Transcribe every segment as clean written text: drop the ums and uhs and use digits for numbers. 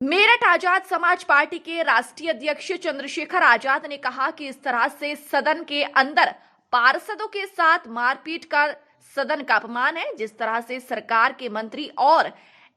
Meerut Azad Samaj party के राष्ट्रीय अध्यक्ष चंद्रशेखर आजाद ने कहा कि इस तरह से सदन के अंदर पार्षदों के साथ मारपीट कर सदन का अपमान है। जिस तरह से सरकार के मंत्री और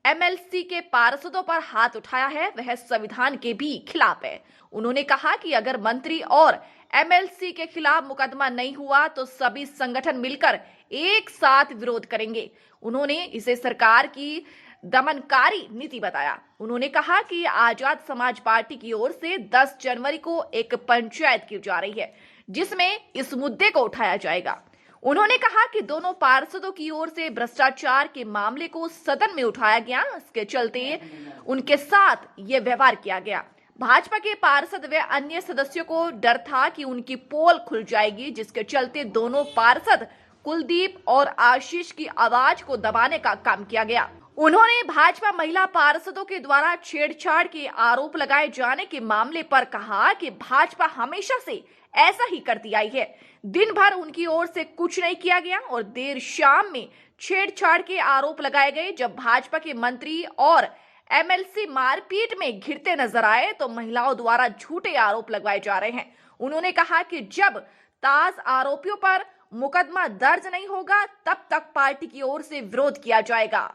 एमएलसी के पार्षदों पर हाथ उठाया है वह संविधान के भी खिलाफ है। उन्होंने कहा कि अगर मंत्री और एमएलसी के खिलाफ मुकदमा नहीं हुआ तो सभी संगठन मिलकर एक साथ विरोध करेंगे। उन्होंने इसे सरकार की दमनकारी नीति बताया। उन्होंने कहा कि आजाद समाज पार्टी की ओर से 10 जनवरी को एक पंचायत की जा रही है जिसमें इस मुद्दे को उठाया जाएगा। उन्होंने कहा कि दोनों पार्षदों की ओर से भ्रष्टाचार के मामले को सदन में उठाया गया, इसके चलते उनके साथ ये व्यवहार किया गया। भाजपा के पार्षद व अन्य सदस्यों को डर था कि उनकी पोल खुल जाएगी, जिसके चलते दोनों पार्षद कुलदीप और आशीष की आवाज को दबाने का काम किया गया। उन्होंने भाजपा महिला पार्षदों के द्वारा छेड़छाड़ के आरोप लगाए जाने के मामले पर कहा कि भाजपा हमेशा से ऐसा ही करती आई है। दिन भर उनकी ओर से कुछ नहीं किया गया और देर शाम में छेड़छाड़ के आरोप लगाए गए। जब भाजपा के मंत्री और एमएलसी मारपीट में घिरते नजर आए तो महिलाओं द्वारा झूठे आरोप लगाए जा रहे हैं। उन्होंने कहा कि जब ताज आरोपियों पर मुकदमा दर्ज नहीं होगा तब तक पार्टी की ओर से विरोध किया जाएगा।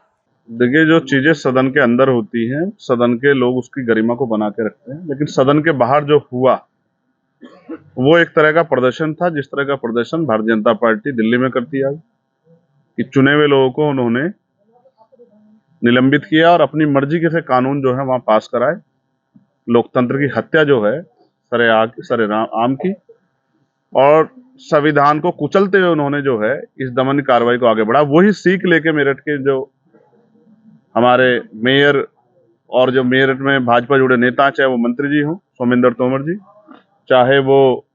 देखिए, जो चीजें सदन के अंदर होती हैं, सदन के लोग उसकी गरिमा को बना के रखते हैं, लेकिन सदन के बाहर जो हुआ वो एक तरह का प्रदर्शन था, जिस तरह का प्रदर्शन भारतीय जनता पार्टी दिल्ली में करती है कि चुने हुए लोगों को उन्होंने निलंबित किया और अपनी मर्जी के से कानून जो है वहां पास कराए। लोकतंत्र की हत्या जो है सरेआम की और संविधान को कुचलते हुए उन्होंने जो है इस दमन कार्रवाई को आगे बढ़ा। वही सीख लेके मेरठ के जो हमारे मेयर और जो मेरठ में भाजपा जुड़े नेता, चाहे वो मंत्री जी हों सोमेंद्र तोमर जी, चाहे वो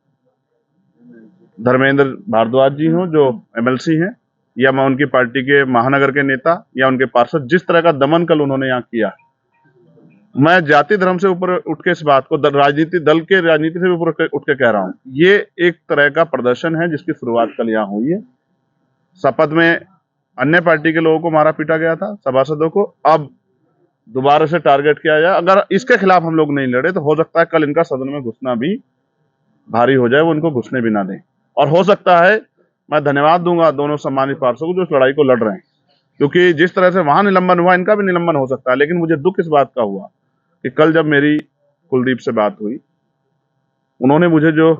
धर्मेंद्र भारद्वाज जी हों जो एमएलसी हैं, या मैं उनकी पार्टी के महानगर के नेता या उनके पार्षद, जिस तरह का दमन कल उन्होंने यहाँ किया, मैं जाति धर्म से ऊपर उठ के इस बात को राजनीति से भी ऊपर उठ के कह रहा हूं। ये एक तरह का प्रदर्शन है जिसकी शुरुआत कल यहाँ हुई है। शपथ में अन्य पार्टी के लोगों को मारा पीटा गया था, सभासदों को, अब दोबारा से टारगेट किया जाए। अगर इसके खिलाफ हम लोग नहीं लड़े तो हो सकता है कल इनका सदन में घुसना भी भारी हो जाए, वो इनको घुसने भी ना दें। और हो सकता है, मैं धन्यवाद दूंगा दोनों सम्मानित पार्षदों को जो इस लड़ाई को लड़ रहे हैं, क्योंकि जिस तरह से वहां निलंबन हुआ इनका भी निलंबन हो सकता है। लेकिन मुझे दुख इस बात का हुआ कि कल जब मेरी कुलदीप से बात हुई, उन्होंने मुझे जो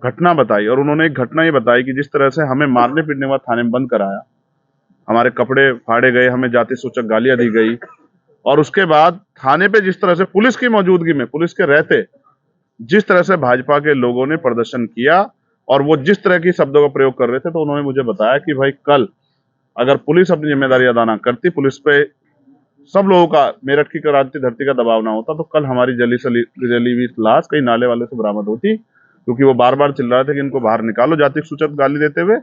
घटना बताई, और उन्होंने एक घटना ये बताई कि जिस तरह से हमें मारने पीटने के बाद थाने में बंद कराया, हमारे कपड़े फाड़े गए, हमें जाति सूचक गालियां दी गई, और उसके बाद थाने पे जिस तरह से पुलिस की मौजूदगी में, पुलिस के रहते जिस तरह से भाजपा के लोगों ने प्रदर्शन किया और वो जिस तरह की शब्दों का प्रयोग कर रहे थे, तो उन्होंने मुझे बताया कि भाई कल अगर पुलिस अपनी जिम्मेदारी अदा ना करती, पुलिस पे सब लोगों का, मेरठ की क्रांति धरती का दबाव ना होता, तो कल हमारी जली हुई लाश कहीं नाले वाले से बरामद होती, क्योंकि वो बार बार चिल्ला रहे थे कि इनको बाहर निकालो जाति सूचक गाली देते हुए,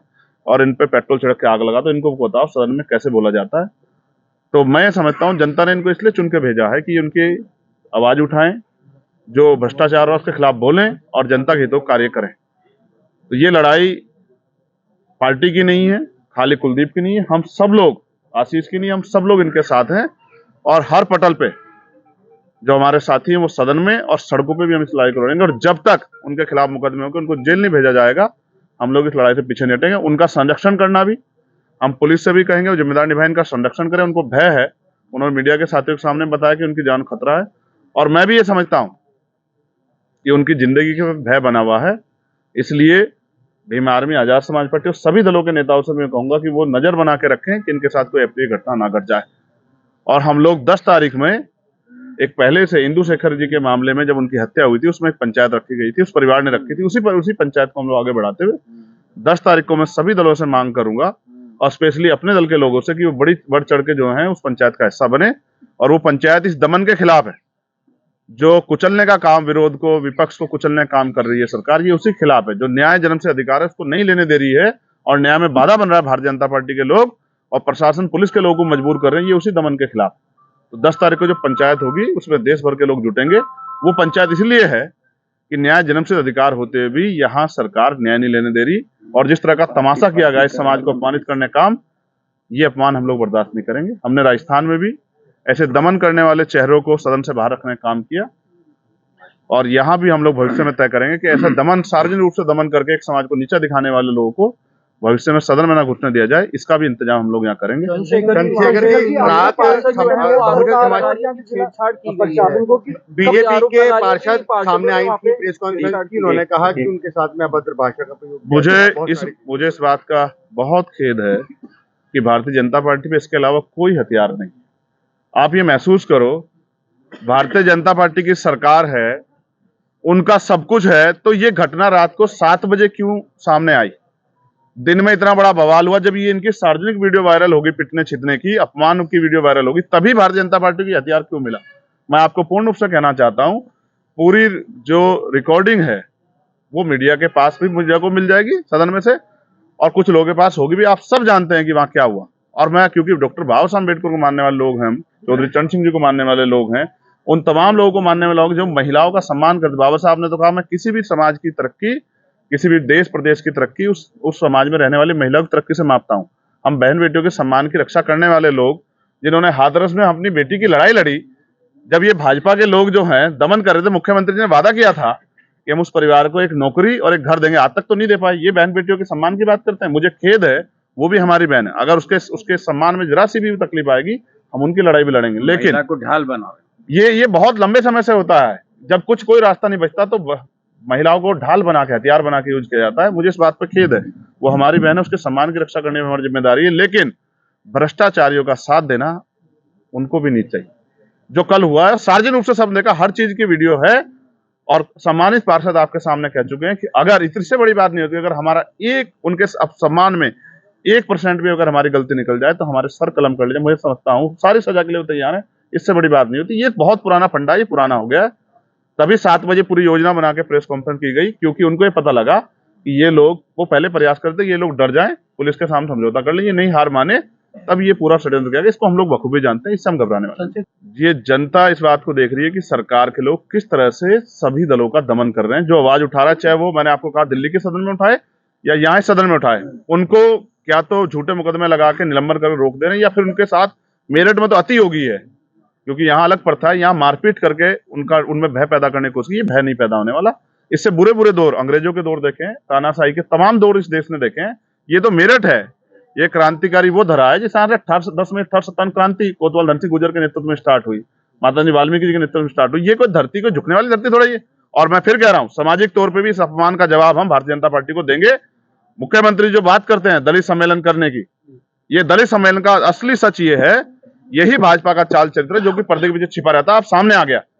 और इन पे पेट्रोल छिड़क के आग लगा दो। इनको बताओ सदन में कैसे बोला जाता है। तो मैं समझता हूं जनता ने इनको इसलिए चुन के भेजा है कि उनकी आवाज उठाएं, जो भ्रष्टाचार है उसके खिलाफ बोलें और जनता के हितों को कार्य करें। तो ये लड़ाई पार्टी की नहीं है, खाली कुलदीप की नहीं है, हम सब लोग, आशीष की नहीं, हम सब लोग इनके साथ हैं। और हर पटल पे जो हमारे साथी हैं वो सदन में और सड़कों पे भी हम इस लड़ाई को लड़ेंगे, और जब तक उनके खिलाफ मुकदमे होंगे, उनको जेल नहीं भेजा जाएगा, हम लोग इस लड़ाई से पीछे नहीं हटेंगे। उनका संरक्षण करना भी हम पुलिस से भी कहेंगे, जिम्मेदार निभाएं, इनका संरक्षण करें। उनको भय है, उन्होंने मीडिया के साथियों के सामने बताया कि उनकी जान खतरा है, और मैं भी ये समझता हूं कि उनकी जिंदगी का भय बना हुआ है। इसलिए भीम आर्मी, आजाद समाज पार्टी और सभी दलों के नेताओं से मैं कहूंगा कि वो नजर बना के रखें कि इनके साथ कोई अप्रिय घटना ना घट जाए। और हम लोग 10 तारीख में एक पहले से इंदु शेखर जी के मामले में जब उनकी हत्या हुई थी, उसमें एक पंचायत रखी गई थी, उस परिवार ने रखी थी, उसी पंचायत को हम लोग आगे बढ़ाते हुए 10 तारीख को मैं सभी दलों से मांग करूंगा, और स्पेशली अपने दल के लोगों से, कि वो बढ़ चढ़ के जो है उस पंचायत का हिस्सा बने। और वो पंचायत इस दमन के खिलाफ है, जो कुचलने का काम, विरोध को, विपक्ष को कुचलने का काम कर रही है सरकार, ये उसी खिलाफ है। जो न्याय जन्म से अधिकार है उसको नहीं लेने दे रही है, और न्याय में बाधा बन रहा है भारतीय जनता पार्टी के लोग, और प्रशासन पुलिस के लोगों को मजबूर कर रहे हैं, ये उसी दमन के खिलाफ। तो 10 तारीख को जो पंचायत होगी उसमें देश भर के लोग जुटेंगे। वो पंचायत इसलिए है कि न्याय जन्म से अधिकार होते हुए भी यहाँ सरकार न्याय नहीं लेने दे रही, और जिस तरह का तमाशा किया गया इस समाज को अपमानित करने का काम, ये अपमान हम लोग बर्दाश्त नहीं करेंगे। हमने राजस्थान में भी ऐसे दमन करने वाले चेहरों को सदन से बाहर रखने का काम किया। और यहाँ भी हम लोग भविष्य में तय करेंगे कि ऐसा दमन, सार्वजनिक रूप से दमन करके एक समाज को नीचा दिखाने वाले लोगों को भविष्य में सदन में ना घुसने दिया जाए, इसका भी इंतजाम हम लोग यहाँ करेंगे। बीजेपी के पार्षद सामने आई थी प्रेस कॉन्फ्रेंस की, उन्होंने कहा कि उनके साथ में अभद्र भाषा का प्रयोग। मुझे इस बात का बहुत खेद है कि भारतीय जनता पार्टी पे इसके अलावा कोई हथियार नहीं। आप ये महसूस करो, भारतीय जनता पार्टी की सरकार है, उनका सब कुछ है, तो ये घटना रात को 7 बजे क्यों सामने आई? दिन में इतना बड़ा बवाल हुआ जब ये इनकी सार्वजनिक वीडियो वायरल होगी, पिटने छिटने की, अपमान की वीडियो वायरल होगी, तभी भारतीय जनता पार्टी की हथियार क्यों मिला? मैं आपको पूर्ण रूप से कहना चाहता हूं, पूरी जो रिकॉर्डिंग है वो मीडिया के पास भी मीडिया को मिल जाएगी सदन में से, और कुछ लोगों के पास होगी भी। आप सब जानते हैं कि वहां क्या हुआ। और मैं, क्योंकि डॉक्टर बाबा साहब अम्बेडकर को मानने वाले लोग हैं, चौधरी चरण सिंह जी को मानने वाले लोग हैं, उन तमाम लोगों को मानने वाले लोग जो महिलाओं का सम्मान करते। बाबा साहब ने तो कहा, मैं किसी भी समाज की तरक्की, किसी भी देश प्रदेश की तरक्की उस समाज में रहने वाली महिलाओं की तरक्की से मापता हूं। हम बहन बेटियों के सम्मान की रक्षा करने वाले लोग, जिन्होंने हाथरस में अपनी बेटी की लड़ाई लड़ी, जब ये भाजपा के लोग जो हैं दमन कर रहे थे, मुख्यमंत्री ने वादा किया था कि हम उस परिवार को एक नौकरी और एक घर देंगे, आज तक तो नहीं दे पाए। ये बहन बेटियों के सम्मान की बात करते हैं। मुझे खेद है, वो भी हमारी बहन है। अगर उसके सम्मान में जरा सी भी तकलीफ आएगी, हम उनकी लड़ाई भी लड़ेंगे। लेकिन को ढाल बनाओ, ये बहुत लंबे समय से होता है। जब कोई रास्ता नहीं बचता तो महिलाओं को ढाल बना के, हथियार बना के यूज किया जाता है। मुझे इस बात पर खेद है। वो हमारी बहन है, उसके सम्मान की रक्षा करने में हमारी जिम्मेदारी है। लेकिन भ्रष्टाचारियों का साथ देना उनको भी नहीं चाहिए। जो कल हुआ है, सार्वजनिक रूप से सब देखा, हर चीज की वीडियो है, और सम्मानित पार्षद आपके सामने कह चुके हैं कि अगर इससे बड़ी बात नहीं होती, अगर हमारा उनके सम्मान में 1% भी अगर हमारी गलती निकल जाए तो हमारे सर कलम कर लीजिए। मुझे समझता हूँ सारी सजा के लिए तैयार है, इससे बड़ी बात नहीं होती। ये बहुत पुराना फंडा, ये पुराना हो गया। तभी 7 बजे पूरी योजना बना के प्रेस कॉन्फ्रेंस की गई, क्योंकि उनको ये पता लगा कि ये लोग, वो पहले प्रयास करते ये लोग डर जाएं, पुलिस के सामने समझौता कर लें, ये नहीं हार माने, तब ये पूरा षड्यंत्र किया गया। इसको हम लोग बखूबी जानते हैं, इससे हम घबराने वाले हैं। ये जनता इस बात को देख रही है कि सरकार के लोग किस तरह से सभी दलों का दमन कर रहे हैं। जो आवाज उठा रहा है, चाहे वो, मैंने आपको कहा, दिल्ली के सदन में उठाए या यहाँ सदन में उठाए, उनको क्या तो झूठे मुकदमे लगा के निलंबन कर रोक दे रहे हैं, या फिर उनके साथ मेरठ में तो अति हो गई है, क्योंकि यहाँ अलग प्रथा है, यहाँ मारपीट करके उनमें भय पैदा करने की कोशिश। ये भय नहीं पैदा होने वाला। इससे बुरे बुरे दौर, अंग्रेजों के दौर देखे हैं, तानाशाही के तमाम दौर इस देश ने देखे हैं। ये तो मेरठ है, ये क्रांतिकारी वो धरा है जिस 10 में 18 सत्तावन क्रांति कोतवाल धन सिंह गुर्जर के नेतृत्व में स्टार्ट हुई, माता जी वाल्मीकि जी के नेतृत्व में स्टार्ट हुई। ये कोई धरती को झुकने वाली धरती थोड़ा ये। और मैं फिर कह रहा हूं, सामाजिक तौर पे भी इस अपमान का जवाब हम भारतीय जनता पार्टी को देंगे। मुख्यमंत्री जो बात करते हैं दलित सम्मेलन करने की, ये दलित सम्मेलन का असली सच ये है, यही भाजपा का चाल चरित्र है जो कि पर्दे के पीछे छिपा रहता है। अब सामने आ गया।